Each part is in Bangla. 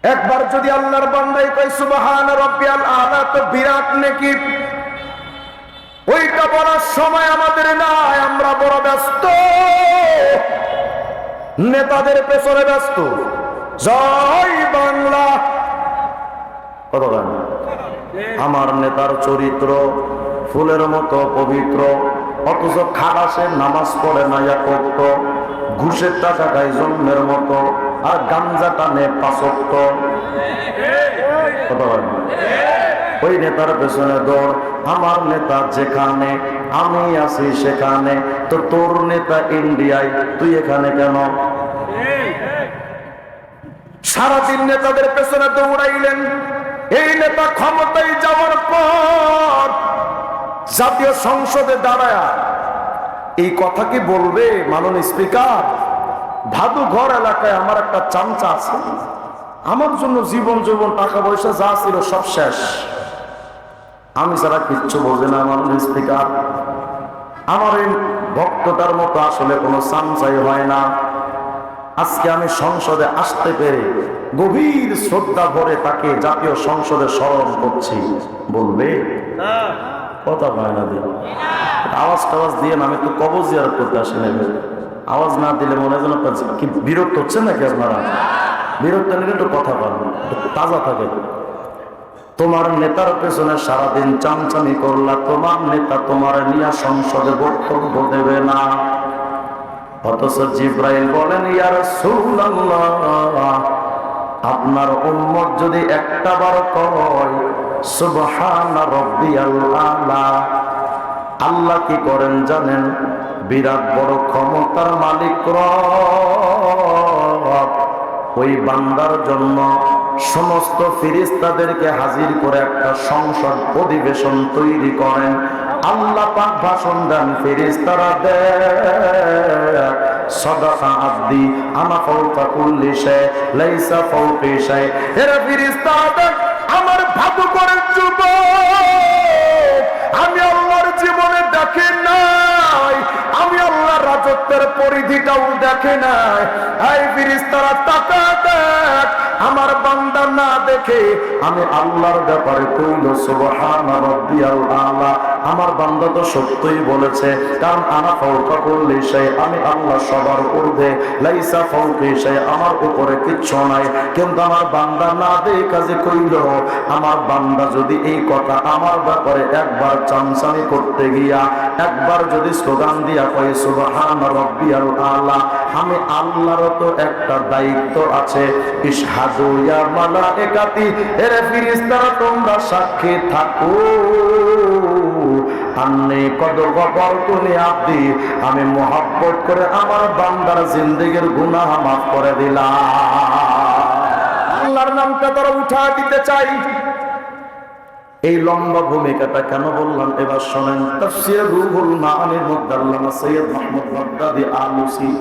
একবার যদি আল্লাহর বান্দাই কয় সুবহান রাব্বিয়াল আলা, তো বিরাট নেকি। ওইটা বলার সময় আমাদের নাই, আমরা বড় ব্যস্ত, নেতাদের পেছনে ব্যস্ত। জয় বাংলা। কত গান! আমার নেতার চরিত্র ফুলের মতো পবিত্র, অথচ খালাসে নামাজ পড়ে না একক্ত, ঘুষের টাকা খায় জন্মের মতো, আর গাঞ্জা টানে 5 ওয়াক্ত। কত গান! ওই নেতার পেছনে দৌড়। আমার নেতা যেখানে, আমি আছি সেখানে। তো তোর নেতা ইন্ডিয়ায়, তুই এখানে কেন? সারাদিন নেতাদের পেছনে দৌড়াইলেন। এই নেতা ক্ষমতায় যাওয়ার পর জাতীয় সংসদে দাঁড়ায় এই কথা কি বলবে, মাননীয় স্পিকার, ভাদুঘর এলাকায় আমার একটা চামচা আছে, আমার জন্য জীবন যৌবন টাকা পয়সা যা ছিল সব শেষ, আমি ছাড়া কিচ্ছু বোঝে না মাননীয় স্পিকার। আমার এই ভক্তটার মতো আসলে কোনো চামচাই হয় না। আজকে আমি সংসদে আসতে পেরে গভীর শ্রদ্ধা ভরে তাকে জাতীয় সংসদে স্মরণ করছি। বলবে কথা হয় না দিয়ে আওয়াজ টাওয়াজ দিয়ে না, আমি তো কবর জিয়ারত করতে আসি না। আওয়াজ না দিলে মনে হয় যেন কি বিরক্ত হচ্ছেন নাকি আপনারা? বিরক্ত নিলে একটু কথা বলবেন, তাজা থাকে। তোমার নেতার পেছনে সারাদিন চামচামি করলা, তোমার নেতা তোমার নিয়ে সংসদে বক্তব্য দেবে না। অথচ জিব্রাইল বলেন, ইয়া রাসূলুল্লাহ, আপনার উম্মত যদি একটা বার কয় সুবহানা রাব্বিয়াল আলা, আল্লাহ কি করেন জানেন? বিরাট বড় ক্ষমতার মালিক রব ওই বান্দার জন্য সমস্ত ফেরেশতাদেরকে হাজির করে একটা সংসদ অধিবেশন তৈরি করেন। আল্লাহ পাক ভাষণ দেন, ফেরেশতারা দেয় সাদাকা আব্দি আনা ফাওকা কুল্লি শাই লাইসা ফাওকি শাই। এরা ফেরেশতারা আমার ভাদু করে যুবক, আমি আল্লাহর জীবনে দেখে নাই, আমি আল্লাহর রাজত্বের পরিধিটাও দেখে নাই। এই ফেরেশতারা তাকা দেখ, আমার বান্দা না দেখে আমি আল্লাহর ব্যাপারে কইল সুবহানা রাব্বিয়াল আলা। আমার বান্দা তো সত্যই বলেছে, কারণ আনা ফাওকা কুল্লি শাই, আমি আল্লাহ সবার ঊর্ধ্বে, লাইসা ফাওকি শাই, আমার উপরে কিচ্ছু নাই। কিন্তু আমার বান্দা না দেখে যে কইল, আমার বান্দা যদি এই কথা আমার ব্যাপারে একবার চামচামি করতে গিয়া একবার যদি স্লোগান দিয়া কয় সুবহানা রাব্বিয়াল আলা, আমি আল্লাহর তো একটা দায়িত্ব আছে। ইশহাদু ইয়া মালাইকাতি, এর ফেরেশতারা তোমরা সাক্ষী থাকো, আন্নী কদ গফরতুলি আব্দি, আমি মুহাব্বত করে আমার বান্দার জিন্দেগীর গুনাহ মাফ করে দিলাম। আল্লাহর নামটা তারা উঠা দিতে চাই। এই লম্বা ভূমিকাটা কেন বললাম এবার শোনেন। তাফসীর রুহুল মাআনির মধ্যে আল্লামা সৈয়দ মুহাম্মদ বাগদাদী আলুসি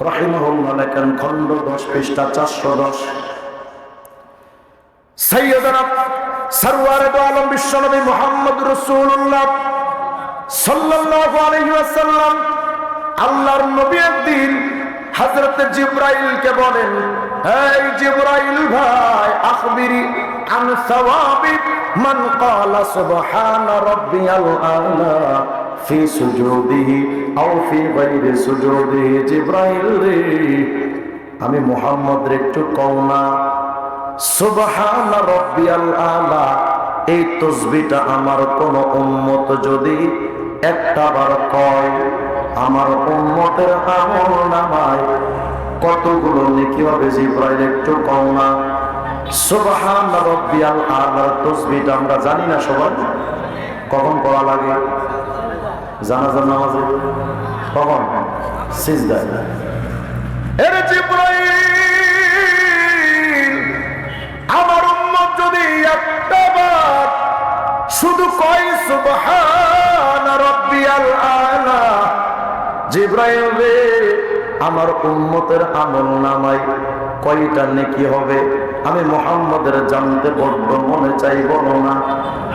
রাহিমাহুল্লাহ লেখেন, খণ্ড 10 পৃষ্ঠা 410, সাইয়্যিদুনা সরওয়ারে দু আলম বিশ্বনবী মুহাম্মদ রাসূলুল্লাহ সাল্লাল্লাহু আলাইহি ওয়াসাল্লাম, আল্লাহর নবী একদিন হযরত জিবরাইলকে বলেন, এই জিবরাইল ভাই, আখবিরি আন সাওয়াবি মান ক্বালা সুবহানা রাব্বিয়াল আলা ফি সুজুদিহি আও ফি গায়রি সুজুদিহি। জিবরাইল রে, আমি মুহাম্মদ রে একটু কও না, সুবহানা রাব্বিয়াল আলা এই তাসবিহটা আমার কোন উম্মত যদি একটা বার কয়, আমার উম্মতের আমলনামায় কতগুলো নেকি হবে। জিবরাইল একটু কও না। সুবহানা রাব্বিয়াল আলার তাসবিহটা আমরা জানি না সবাই, কখন পড়া লাগে? জানাজার নামাজে। কখন? সিজদায়। এর জিবরাইল, আমার উম্মত যদি একটা বার শুধু কয় সুবহানা রাব্বিয়াল আলা, জিবরাইল রে, আমার উম্মতের আমলনামায় কয়টা নেকি হবে আমি মুহাম্মদের জানতে বড্ড মনে চাই, বলো না।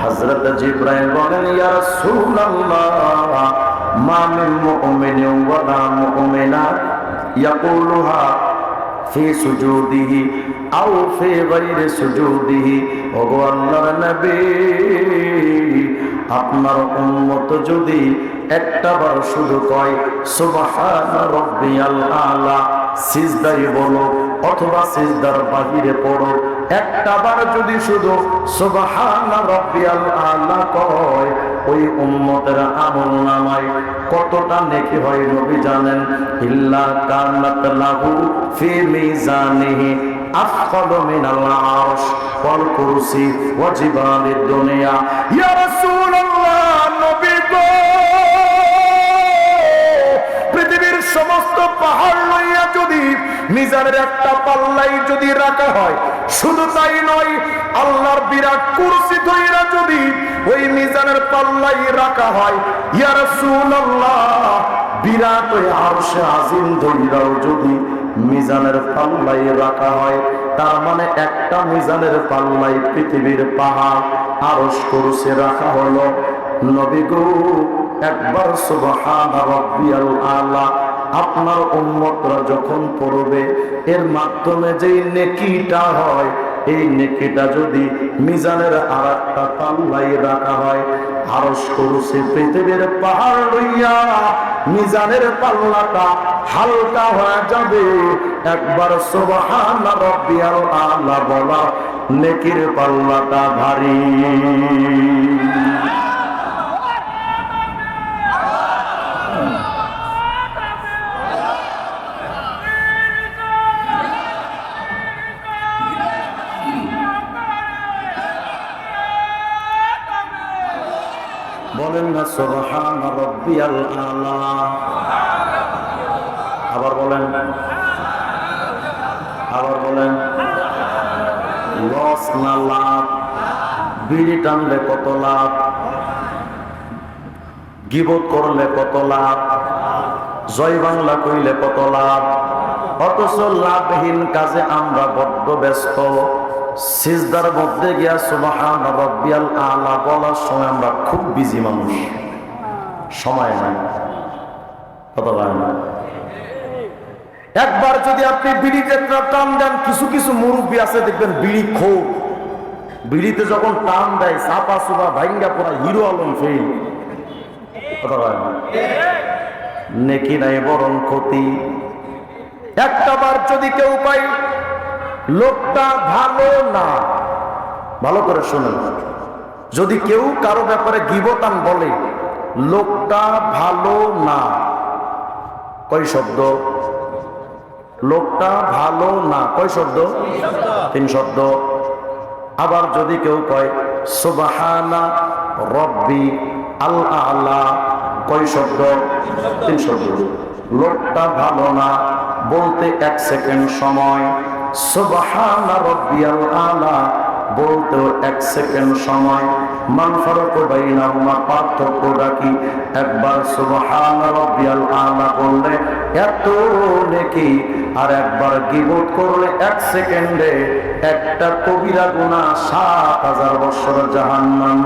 হযরত জিবরাইল বলেন, ইয়া রাসূলুল্লাহ, মা মিন মুমিনিন ওয়া লা মুমিনা ইয়াকুলুহা ফি সুজুদিহি আও ফি গায়রি সুজুদিহি। ওগো আল্লাহর নবী, আপনার উম্মত যদি একটা বার শুধু কয় সুবহান রাব্বিয়াল আলা সিজদায় বলো অথবা সিজদার বাহিরে পড়ো, একটা বার যদি শুধু সুবহান রাব্বিয়াল আলা কয়, ওই উম্মতের আমলনামায় কতটা নেকি হয় নবী জানেন? ইল্লা কানাত লাহু ফি মিজানিহি আফকালু মিনাল আরশ ওয়াল কুরসি ওয়া জিবালিদ দুনিয়া। ইয়া রাসূলুল্লাহ, নবী গো, পৃথিবীর সমস্ত পাহাড় লইয়া যদি মিজানের একটা পাল্লাই যদি রাখা হয়, শুধু তাই নয়, আল্লাহর বিরাট কুরসি ধইরা যদি ওই মিজানের পাল্লাই রাখা হয়, ইয়া রাসূলুল্লাহ, বিরাট ওই আরশে আজিম ধইরাও যদি মিজানের পাল্লাই রাখা হয়, তার মানে একটা মিজানের পাল্লাই পৃথিবীর পাহাড় আরশ কুরসি রাখা হলো। নবী গো, একবার সুবহান রাব্বিয়াল আলা আপনার উম্মতরা যখন পড়বে, এর মাধ্যমে যেই নেকিটা হয়, এই নেকিটা যদি মিজানের আরেকটা পাল্লাই রাখা হয়, আরশ কুরসি পৃথিবীর পাহাড় লইয়া মিজানের পাল্লাটা হালকা হয়ে যাবে। একবার সুবহান রাব্বিয়াল আলা বলা নেকির পাল্লাটা ভারী। বলেন না সুবহান রাব্বিয়াল আলা। আবার বলেন, আবার বলেন। লস না লাভ? বিড়ি টানলে কত লাভ, গীবত করলে কত লাভ, জয় বাংলা কইলে কত লাভ, অথচ লাভহীন কাজে আমরা বড্ড ব্যস্ত। সিজদার মধ্যে গিয়া সুবহান রাব্বিয়াল আলা বলার সময় আমরা খুব বিজি মানুষ, সময় নাই, কথা বলেন না। একবার যদি আপনি বিড়িতে টান দেন, কিছু কিছু মুরব্বী আছে দেখবেন বিড়ি খোর, বিড়িতে যখন টান দেয় চাপা চুপা ভাঙ্গা পড়া হিরো আলম ফেল, কথা বলেন না। নেকি নাই বরং ক্ষতি। একটা বার যদি কেউ পায় লোকটা ভালো না, ভালো করে শুনেন, যদি কেউ কারো ব্যাপারে গীবতান বলে লোকটা ভালো না, কয় শব্দ? লোকটা ভালো না, কয় শব্দ? 3 শব্দ। আবার যদি কেউ কয় সুবহানা রব্বি আল আলা, কয় শব্দ? 3 শব্দ। লোকটা ভালো না বলতে 1 সেকেন্ড সময়, সুবহানা রাব্বিয়াল আলা বলতেও 1 সেকেন্ড সময়। মান ফারাকু বাইনাহুমা, পার্থক্যটা কি? একবার সুবহানা রাব্বিয়াল আলা বললে এত নেকি, আর একবার গীবত করলে 1 সেকেন্ডে একটা কবিরা গুনাহ 7000 বছর জাহান্নাম।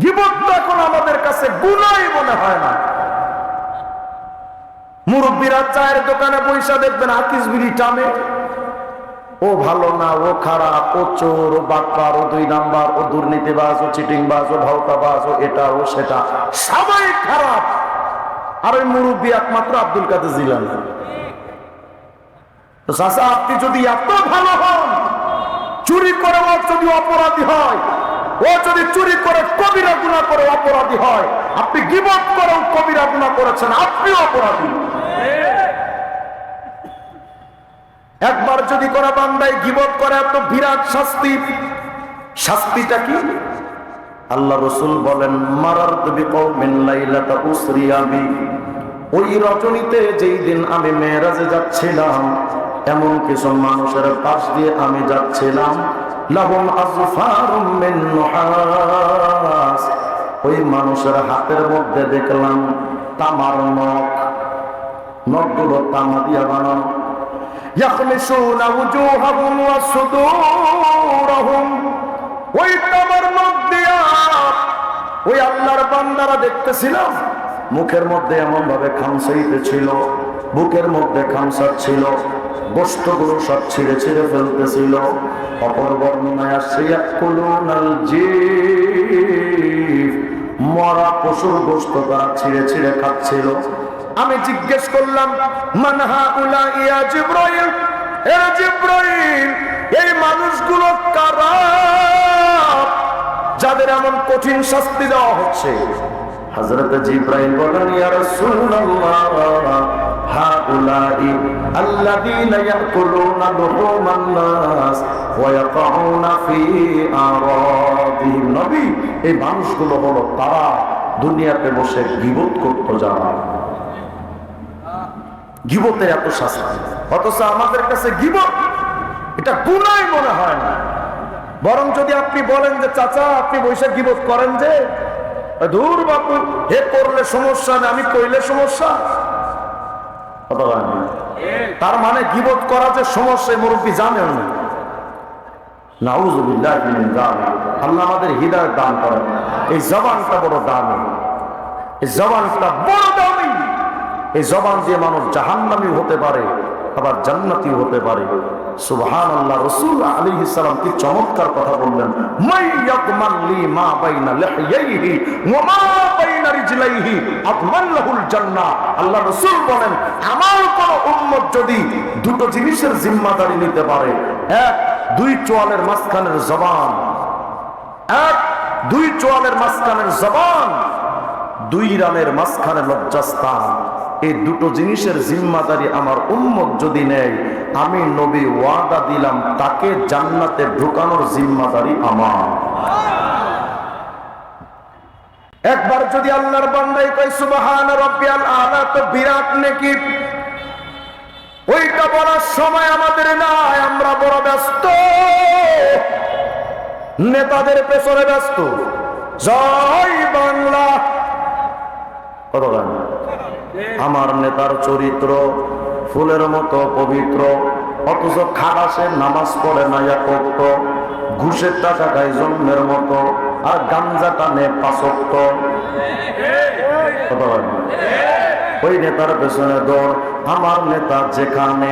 গীবত এখন আমাদের কাছে গুনাহই মনে হয় না। মুরব্বীরা চায়ের দোকানে পয়সা দেখবেন আকিস বিড়ি টানে, ও ভালো না, ও খারাপ, ও চোর, ও বাটপার, ও 2 নাম্বার, ও দুর্নীতিবাজ, ও চিটিংবাজ, ও ভাওতাবাজ, ও এটা ও সেটা, সবাই খারাপ। আর ওই মুরব্বী একমাত্র আব্দুল কাদের জিলানী। তো চাচা, আপনি যদি এত ভালো হন, চুরি করে ও যদি অপরাধী হয়, ও যদি চুরি করে কবিরা গুনাহ করে অপরাধী হয়, আপনি গীবত করেও কবিরা গুনাহ করেছেন, আপনিও অপরাধী। একবার যদি করা বান্দায় গীবত করে এত বিরাট শাস্তি, শাস্তিটা কি? আল্লাহ রাসূল বলেন, মারারতু বিকওমিন লাইলাতা উসরিয়া বি, ওই রজনীতে যেই দিন আমি মেরাজে যাচ্ছিলাম, এমন কিছু মানুষের পাশ দিয়ে আমি যাচ্ছিলাম, লাহুম আযফারুম মিন নুহাস, ওই মানুষের হাতের মধ্যে দেখলাম তামার নখ, নখগুলো তামা দিয়া বানানো। ইয়াখমিসুনা ওয়ুজুহাহুম ওয়া সুদুরহুম, ওই তামার নখ দিয়া ওই আল্লাহর বান্দারা দেখতেছিলাম মুখের মধ্যে এমন ভাবে খামসাইতে ছিল, বুকের মধ্যে খামসা ছিল, গোশতগুলো সব ছিঁড়ে ছিঁড়ে ফেলতেছিল। অপর বর্ণনায় আসছে ইয়াকুলুনাল জিফ, মরা পশুর গোশত তারা ছিঁড়ে ছিঁড়ে খাচ্ছিল। আমি জিজ্ঞেস করলাম, মান হাউলা ইয়া জিবরাইল, হে জিবরাইল, এই মানুষগুলো কারা যাদের এমন কঠিন শাস্তি দেওয়া হচ্ছে? হযরত জিবরাইল বলেন, ইয়া রাসূলুল্লাহ, হাউলাই আল্লাযীনা ইয়াকুলুনা লুহুমান নাস ওয়া ইয়াকাউনা ফি আরাদিহিম। নবী, এই মানুষগুলো হলো তারা দুনিয়াতে বসে গীবত করত যারা। গীবতের এত শাস্তি, অথচ আমাদের কাছে গীবত এটা গুনাহ মনে হয় না। বরং যদি আপনি বলেন যে চাচা আপনি বৈশাখ গীবত করেন, যে দূর বাপু, হে করলে সমস্যা না, আমি কইলে সমস্যা, তার মানে গীবত করা যে সমস্যা মুরব্বী জানেন না। নাউযুবিল্লাহ মিন যালিক। আল্লাহ আমাদের হিদায়াত দান করেন। এই জবানটা বড় দামি, এই জবানটা বড় দামি। এই জবান দিয়ে মানুষ জাহান্নামী হতে পারে, আবার জান্নাতি হতে পারে। সুবহানাল্লাহ। রাসূল আলাইহিস সালাম কি চমৎকার কথা বললেন, মাইয়াকমান লি মা বাইনা লিহইহি ওয়া মা বাইনা রিজলাইহি আদমান লাহুল জান্নাহ। আল্লাহ রাসূল বলেন, আমার কোন উম্মত যদি দুটো জিনিসের জিম্মাদারি নিতে পারে, এক, দুই চোয়ালের মাঝখানের জবান, এক, দুই চোয়ালের মাঝখানের জবান, দুই রানের মাঝখানে লজ্জাস্থান, এই দুটো জিনিসের জিম্মাদারি আমার উম্মত যদি নেয়, আমি নবী ওয়াদা দিলাম তাকে জান্নাতে ঢুকানোর জিম্মাদারি আমার। একবার যদি আল্লাহর বান্দাই কয় সুবহান রাব্বিয়াল আলা, তো বিরাট নেকি। ওইটা বলার সময় আমাদের নাই, আমরা বড় ব্যস্ত, নেতাদের পেছনে ব্যস্ত। জয় বাংলা, কত গান। আমার নেতার চরিত্র ফুলের মতো পবিত্র, অথচ খালাসের নামাজ পড়ে না একক্ত, ঘুষের টাকা খায় জন্মের মতো, আর গাঞ্জা টানে 5 ওয়াক্ত। ওই নেতার পেছনে দৌড়। আমার নেতা যেখানে,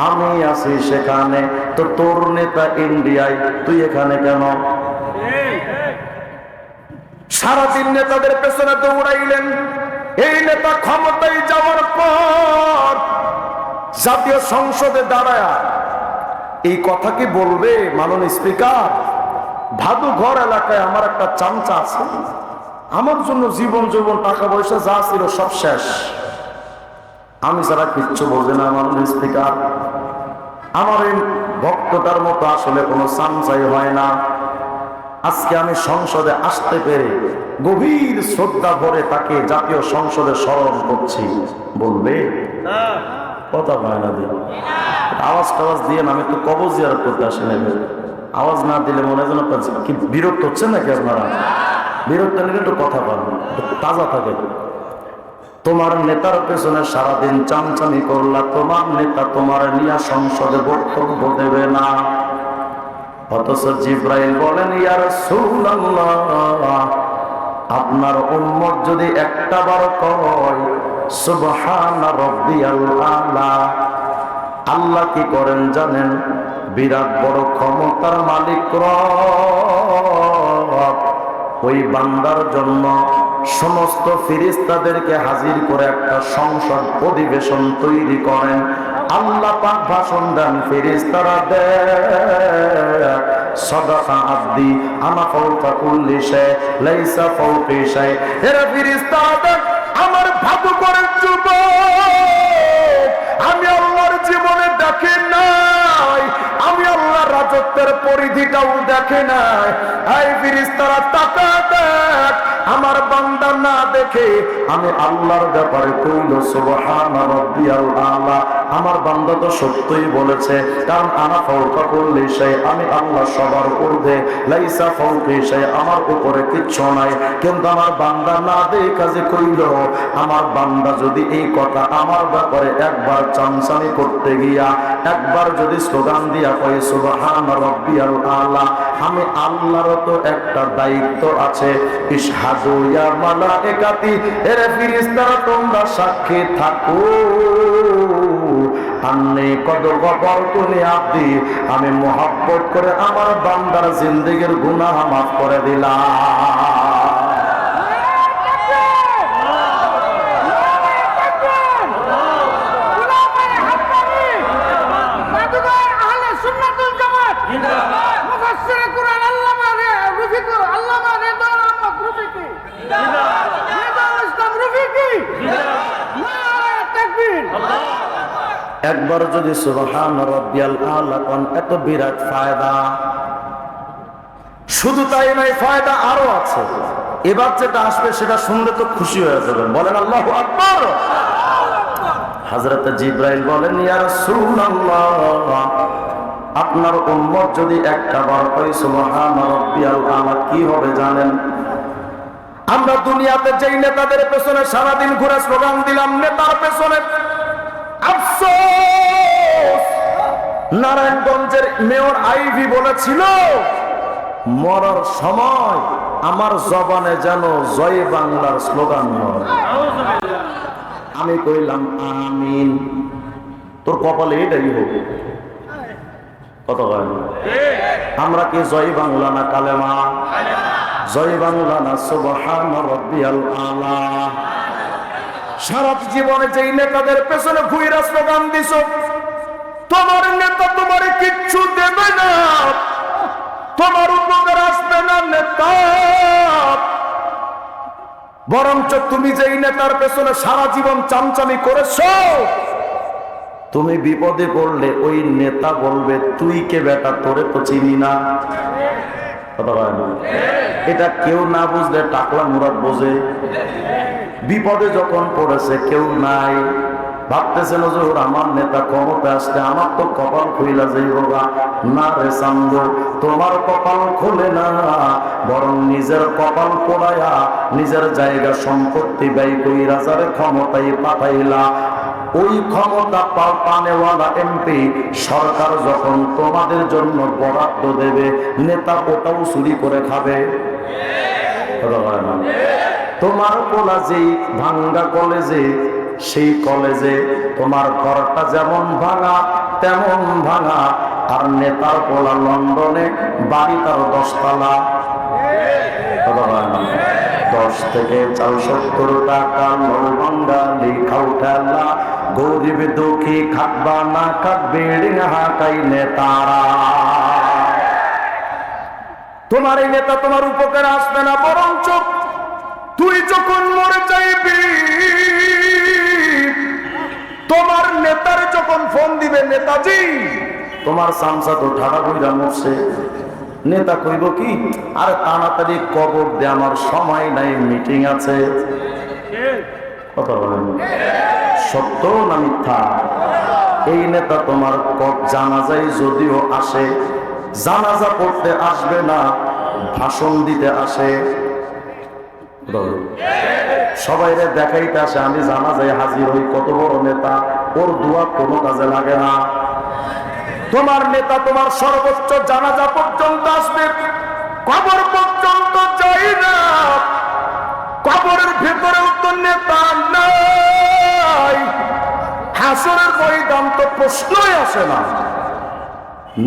আমি আছি সেখানে, তো তোর নেতা ইন্ডিয়ায়, তুই এখানে কেন? সারাদিন নেতাদের পেছনে দৌড়াইলেন। এই নেতা ক্ষমতায় যাওয়ার পর জাতীয় সংসদে দাঁড়ায় এই কথা কি বলবে, মাননীয় স্পিকার, ভাদুঘর এলাকায় আমার একটা চামচা আছে, আমার জন্য জীবন যৌবন টাকা পয়সা যা ছিল সব শেষ, আমি ছাড়া কিচ্ছু বোঝে না মাননীয় স্পিকার। আমার এই ভক্তটার মতো আসলে কোনো চামচাই হয় না। আজকে আমি সংসদে আসতে পেরে গভীর শ্রদ্ধা ভরে তাকে জাতীয় সংসদে স্মরণ করছি, বলবে? কথা হয় না, দিয়ে আওয়াজ টাওয়াজ দিয়ে, আমি তো কবর জিয়ারত করতে আসি না, আওয়াজ না দিলে মনে হয় কি বিরক্ত হচ্ছে নাকি আপনারা? বিরক্ত নিলে একটু কথা পাবেন, একটু তাজা থাকে। তোমার নেতার পেছনে সারাদিন চামচামি করলা, তোমার নেতা তোমার নিয়ে সংসদে বক্তব্য দেবে না। অথচ জিবরাইল বলেন, ইয়া রাসূলুল্লাহ, আপনার উম্মত যদি একটা বার কয় সুবহান রাব্বিয়াল আলা, আল্লাহ কি করেন জানেন? বিরাট বড় ক্ষমতার মালিক রব ওই বান্দার জন্য সমস্ত ফেরেশতাদেরকে হাজির করে একটা সংসদ অধিবেশন তৈরি করেন। আল্লাহ পাক ভাষণ দেন, ফেরেশতারা দেয়, সাদাকা আব্দি আনা ফাওকা কুল্লি শাই লাইসা ফাওকি শাই। এরা ফেরেশতারা আমার ভাবু করেন যুবক, আমি আল্লাহর জীবনে দেখি নাই, আমি আল্লাহর রাজত্বের পরিধিটাও দেখে নাই। এই ফেরেশতারা তাকা দেখ, আমার বান্দা না দেখে আমি আল্লাহর ব্যাপারে কইল সুবহান রাব্বিয়াল আলা। আমার বান্দা তো সত্যই বলেছে, কারণ আনা ফাওকা কুল্লি শাই, আমি আল্লাহ সবার ঊর্ধ্বে, লাইসা ফাওকি শাই, আমার উপরে কিচ্ছু নাই। কিন্তু আমার বান্দা না দেখে যে কইল, আমার বান্দা যদি এই কথা আমার ব্যাপারে একবার চামচামি করতে গিয়া, একবার যদি স্লোগান দিয়া কয় সুবহান রাব্বিয়াল আলা, আমি আল্লাহর তো একটা দায়িত্ব আছে। ইশহাদু ইয়া মালাইকাতি, এরে ফেরেশতারা তোমরা সাক্ষী থাকো, আন্নী কদ গফরতু লিআবদি, আমি মুহাব্বত করে আমার বান্দার জিন্দেগীর গুনাহ মাফ করে দিলাম। একবার যদি সুবহান রাব্বিয়াল আলা কোন, এত বিরাট ফায়দা। শুধু তাই নয়, ফায়দা আরো আছে। এবার যেটা আসবে সেটা শুনলে তো খুশি হয়ে যাবেন, বলেন আল্লাহু আকবার। হযরত জিবরাইল বলেন, ইয়া রাসূলুল্লাহ, আপনার উম্মত যদি একটা বার কয় সুবহান রাব্বিয়াল আলা, কি হবে জানেন? আমরা দুনিয়াতে যেই নেতাদের পেছনে সারাদিন ঘুরে স্লোগান দিলাম, নেতার পেছনে আফসোস। নারায়ণগঞ্জের মেয়র আইভি বলেছিল, মরার সময় আমার জবানে যেন জয় বাংলার স্লোগান হয়। আমি কইলাম আমিন, তোর কপালে এটাই হোক। কত হয়? আমরা কি জয় বাংলা না কালেমা? জয় বাংলা না সুবহান রাব্বিয়াল আলা? সারা জীবনে যেই নেতাদের পেছনে ঘুরে স্লোগান দিছো, তোমার নেতা তোমার কিচ্ছু দেবে না, তোমার উপকার আসবে না নেতা। বরঞ্চ তুমি যেই নেতার পেছনে সারা জীবন চামচামি করেছো, তুমি বিপদে পড়লে ওই নেতা বলবে, তুই কে বেটা, তোরে তো চিনি না। এটা কেউ না বুঝলে টাকলা মুরাদ বোঝে। বিপদে যখন পড়েছে কেউ নাই, ভাবতেছেন হুজুর আমার নেতা ক্ষমতা আসলে আমার তো কপাল খুইলা যাইবা। না রে চান্দ, তোমার কপাল খোলে না, বরং নিজের কপাল পোড়ায়া নিজের জায়গা সম্পত্তি ব্যয় কইরা যারে ক্ষমতায় পাঠাইলা, ওই ক্ষমতা পানেওয়ালা এমপি সরকার যখন তোমাদের জন্য বরাদ্দ দেবে, নেতা ওটাও চুরি করে খাবে। তোমার কলেজে ভাঙ্গা কলেজে, সেই কলেজে তোমার ঘরটা যেমন ভাঙা তেমন ভাঙা, আর নেতার পোলা লন্ডনে বাড়ি তার 10 তলা। 10 থেকে 70 টাকা ভাঙ্গা লিখাও ঠেলা, গরিব দুঃখী খাটবা না খাটবে হাঁকাই নেতারা। তোমার এই নেতা তোমার উপকারে আসবে না, বরঞ্চ তুই যখন মরে যাইবি, তোমার নেতার যখন ফোন দিবে, নেতাজি তোমার সামসা তো ঠাড়া বইরা মরছে, নেতা কইব কি, আর তাড়াতাড়ি কবর দে, আমার সময় নাই, মিটিং আছে। কথা বলেন, সত্য না মিথ্যা? এই নেতা তোমার জানাজায় যদিও আসে, জানাজা পড়তে আসবে না, ভাষণ দিতে আসে। সবাই দেখাইতে আসে, আমি জানাজায় হাজির হই, কত বড় নেতা, ওর দোয়া কোনো কাজে লাগে না। তোমার নেতা তোমার সর্বোচ্চ জানাজা পর্যন্ত আসবে, কবর পর্যন্ত যাই না, কবরের ভেতরেও তো নেতা নাই, হাসরের ময়দান তো প্রশ্নই আসে না।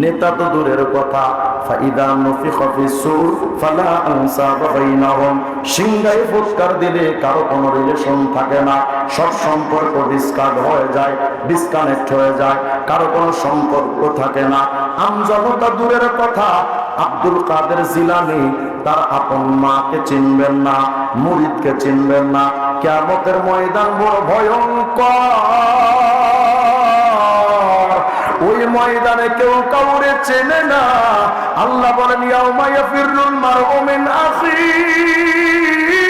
নেতা তো দূরের কথা, ফাইদা নফিখা ফিস-সূর ফালা আনসাবা বাইনাহুম, সিংহায় ফুৎকার দিলে কারো কোনো রিলেশন থাকে না, সব সম্পর্ক ডিসকার্ড হয়ে যায়, ডিসকানেক্ট হয়ে যায়, কারো কোনো সম্পর্ক থাকে না। আমজনতা দূরের কথা, আব্দুল কাদের জিলানী তার আপন মাকে চিনবেন না, মুরিদকে চিনবেন না। কিয়ামতের ময়দান বড় ভয়ঙ্কর, ওই ময়দানে কেউ কাউরে চেনে না। আল্লাহ বলেন, ইয়াউমা ইয়াফিরুল মারউ মিন আখিহি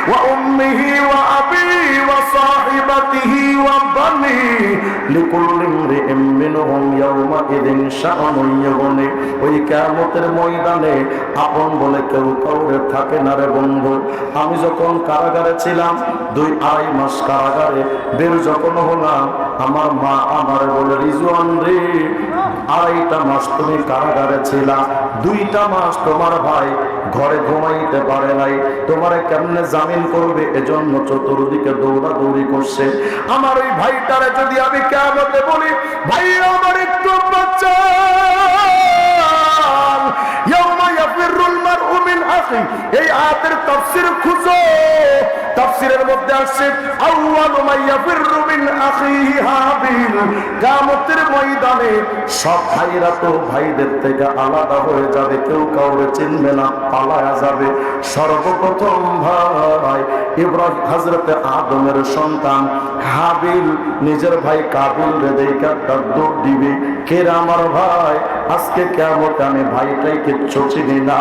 ওয়া উম্মিহি ওয়া আবিহি ওয়া সাহিবাতিহি ওয়া বানিহি লিকুল্লি ইমরিইম মিনহুম ইয়াউমা ইযিন শাআনুন ইউগনি। ওই কিয়ামতের ময়দানে আপন বলে কেউ কাউরে থাকে না রে বন্ধু। আমি যখন কারাগারে ছিলাম, 2-2.5 মাস কারাগারে, বের যখন হলাম, আমার মা আমারে বলে, রিজওয়ান রে 2.5 মাস তুমি কারাগারে ছিলা, 2টা মাস তোমার ভাই ঘরে ঘুমাইতে পারে নাই, তোমারে কেমনে জামিন করবে, এজন্য চতুর্দিকে দৌড়াদৌড়ি করছে। আমার ওই ভাইটারে যদি আমি কিয়ামতে বলি, ভাই আমার একটু বাঁচান, ইয়াউমা ইয়াফিরুল মারউ মিন আখি, এই আয়াতের তাফসীর খুঁজো। তাফসীরের মধ্যে আসছে আউয়ালু মা ইয়াফিরু মিন আখিহি হাবিল, কিয়ামতের ময়দানে সব ভাইরা তো ভাইদের থেকে আলাদা হয়ে যাবে, কেউ কাউরে চিনবে না, পালায়া যাবে। সর্বপ্রথম ভাই ইব্রাহিম হযরতে আদমের সন্তান হাবিল নিজের ভাই কাবিল রে দেখা দৌড় দিবে, কে আমার ভাই, আজকে কিয়ামতে আমি ভাইটাই কিচ্ছু চিনি না।